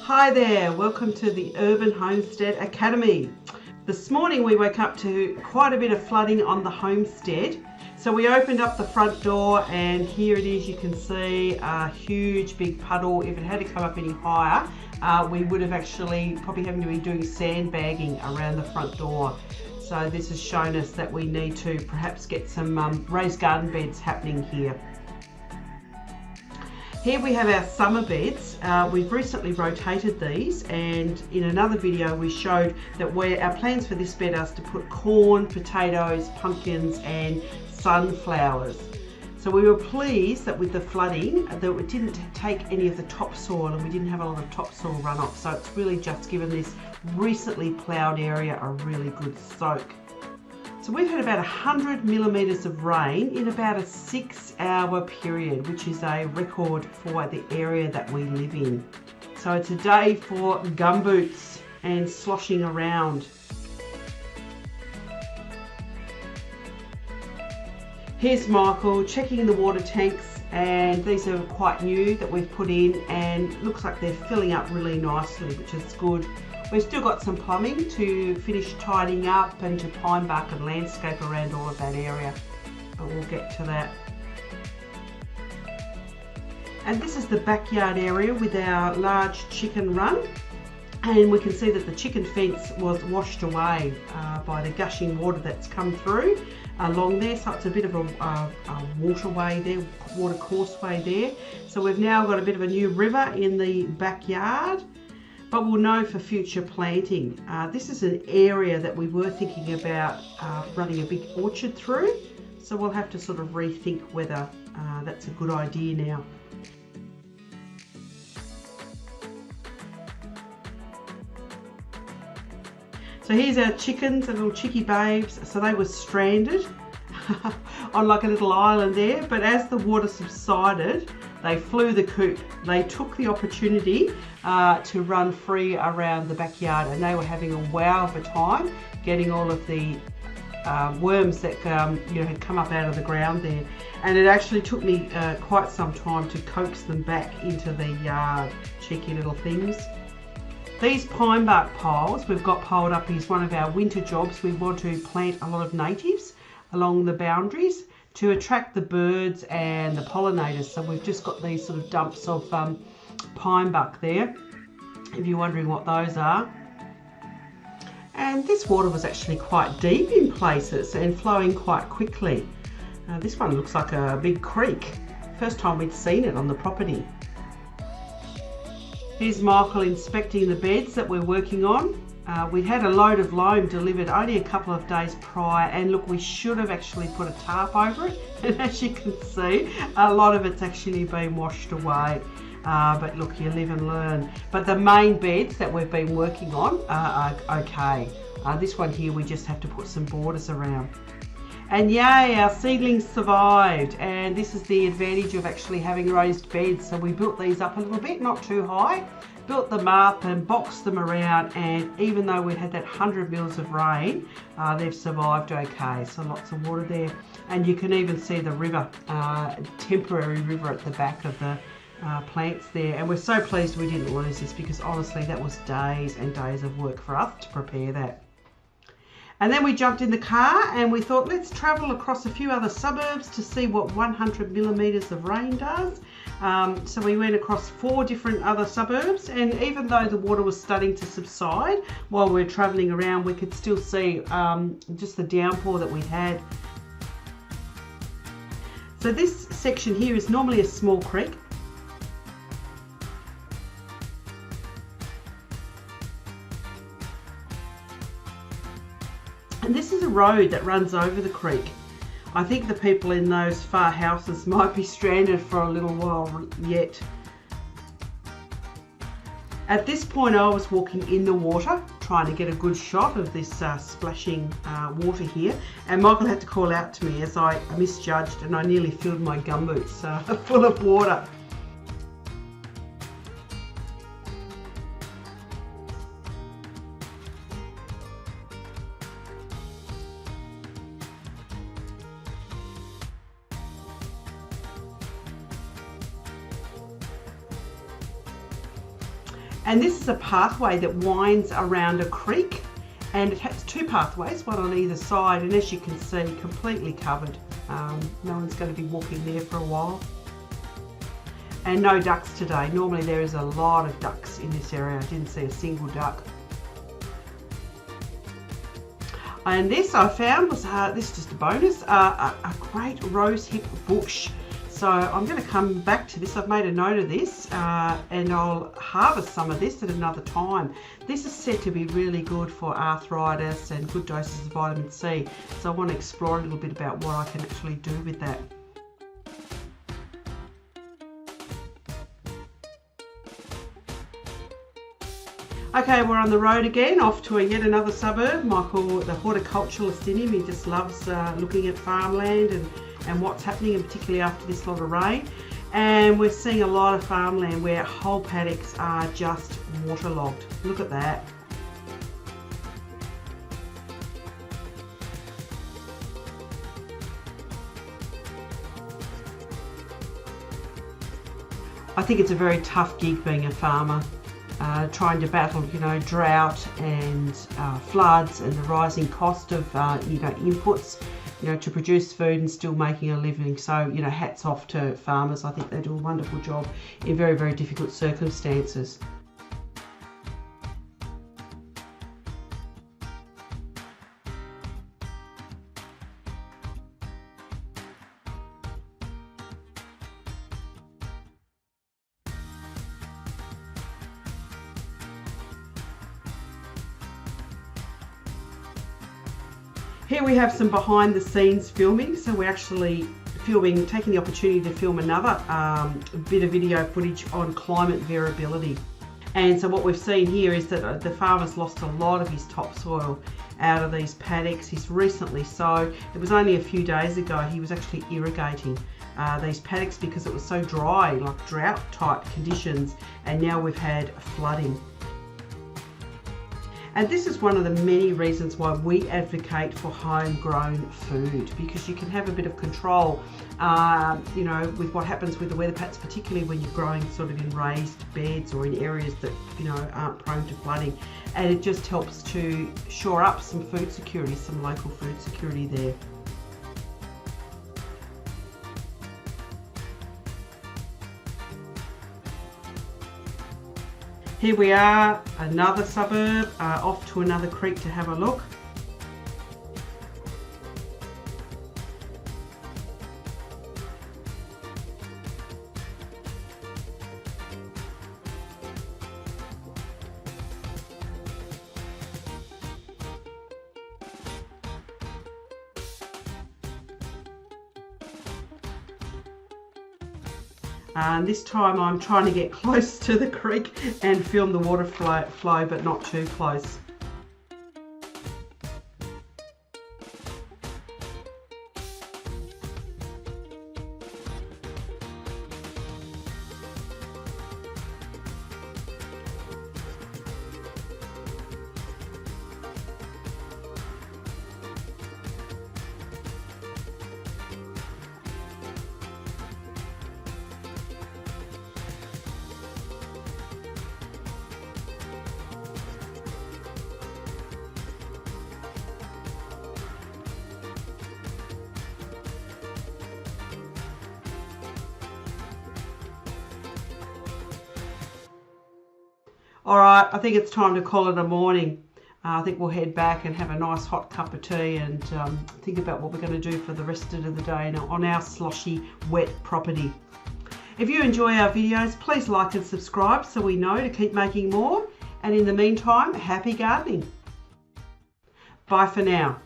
Hi there, welcome to the Urban Homestead Academy. This morning we woke up to quite a bit of flooding on the homestead. So we opened up the front door and here it is. You can see a huge big puddle. If it had to come up any higher, we would have actually probably having to be doing sandbagging around the front door. So this has shown us that we need to perhaps get some raised garden beds happening here. Here we have our summer beds. We've recently rotated these, and in another video we showed that our plans for this bed are to put corn, potatoes, pumpkins and sunflowers. So we were pleased that with the flooding that it didn't take any of the topsoil and we didn't have a lot of topsoil runoff. So it's really just given this recently ploughed area a really good soak. So we've had about 100 millimetres of rain in about a 6-hour period, which is a record for the area that we live in. So it's a day for gumboots and sloshing around. Here's Michael checking the water tanks, and these are quite new that we've put in, and looks like they're filling up really nicely, which is good. We've still got some plumbing to finish tidying up and to pine bark and landscape around all of that area, but we'll get to that. And this is the backyard area with our large chicken run, and we can see that the chicken fence was washed away by the gushing water that's come through along there. So it's a bit of a waterway there, water causeway there. So we've now got a bit of a new river in the backyard. But we'll know for future planting. This is an area that we were thinking about running a big orchard through, so we'll have to sort of rethink whether that's a good idea now. So here's our chickens, our little chickie babes. So they were stranded on like a little island there, but as the water subsided, they flew the coop. They took the opportunity to run free around the backyard, and they were having a wow of a time getting all of the worms that had come up out of the ground there. And it actually took me quite some time to coax them back into the yard. Cheeky little things. These pine bark piles we've got piled up is one of our winter jobs. We want to plant a lot of natives along the boundaries to attract the birds and the pollinators. So we've just got these sort of dumps of pine bark there, if you're wondering what those are. And this water was actually quite deep in places and flowing quite quickly. This one looks like a big creek. First time we'd seen it on the property. Here's Michael inspecting the beds that we're working on. We had a load of loam delivered only a couple of days prior, and look, we should have actually put a tarp over it, and as you can see a lot of it's actually been washed away, but look, you live and learn. But the main beds that we've been working on are okay. This one here we just have to put some borders around. And yay, our seedlings survived, and this is the advantage of actually having raised beds. So we built these up a little bit, not too high, built them up and boxed them around, and even though we had that 100 mils of rain, they've survived okay. So lots of water there, and you can even see the river, temporary river at the back of the plants there. And we're so pleased we didn't lose this, because honestly that was days and days of work for us to prepare that. And then we jumped in the car and we thought, let's travel across a few other suburbs to see what 100 millimetres of rain does. So we went across 4 different other suburbs, and even though the water was starting to subside while we were travelling around, we could still see just the downpour that we had. So this section here is normally a small creek. And this is a road that runs over the creek. I think the people in those far houses might be stranded for a little while yet. At this point I was walking in the water, trying to get a good shot of this splashing water here, and Michael had to call out to me as I misjudged and I nearly filled my gumboots full of water. And this is a pathway that winds around a creek, and it has two pathways, one on either side, and as you can see, completely covered. No one's going to be walking there for a while. And no ducks today. Normally there is a lot of ducks in this area. I didn't see a single duck. And this I found was, this is just a bonus, a great rosehip bush. So I'm going to come back to this. I've made a note of this and I'll harvest some of this at another time. This is said to be really good for arthritis and good doses of vitamin C. So I want to explore a little bit about what I can actually do with that. Okay, we're on the road again, off to yet another suburb. Michael, the horticulturalist in him, he just loves looking at farmland and what's happening, and particularly after this lot of rain. And we're seeing a lot of farmland where whole paddocks are just waterlogged. Look at that. I think it's a very tough gig being a farmer. Trying to battle, drought and floods and the rising cost of, inputs, to produce food and still making a living. So, hats off to farmers. I think they do a wonderful job in very, very difficult circumstances. Here we have some behind the scenes filming. So we're actually taking the opportunity to film another bit of video footage on climate variability. And so what we've seen here is that the farmer's lost a lot of his topsoil out of these paddocks. He's recently sowed. It was only a few days ago he was actually irrigating these paddocks because it was so dry, like drought type conditions, and now we've had flooding. And this is one of the many reasons why we advocate for homegrown food, because you can have a bit of control, with what happens with the weather patterns, particularly when you're growing sort of in raised beds or in areas that, aren't prone to flooding. And it just helps to shore up some food security, some local food security there. Here we are, another suburb, off to another creek to have a look. This time I'm trying to get close to the creek and film the water flow, but not too close. All right, I think it's time to call it a morning. I think we'll head back and have a nice hot cup of tea and think about what we're going to do for the rest of the day on our sloshy, wet property. If you enjoy our videos, please like and subscribe so we know to keep making more. And in the meantime, happy gardening. Bye for now.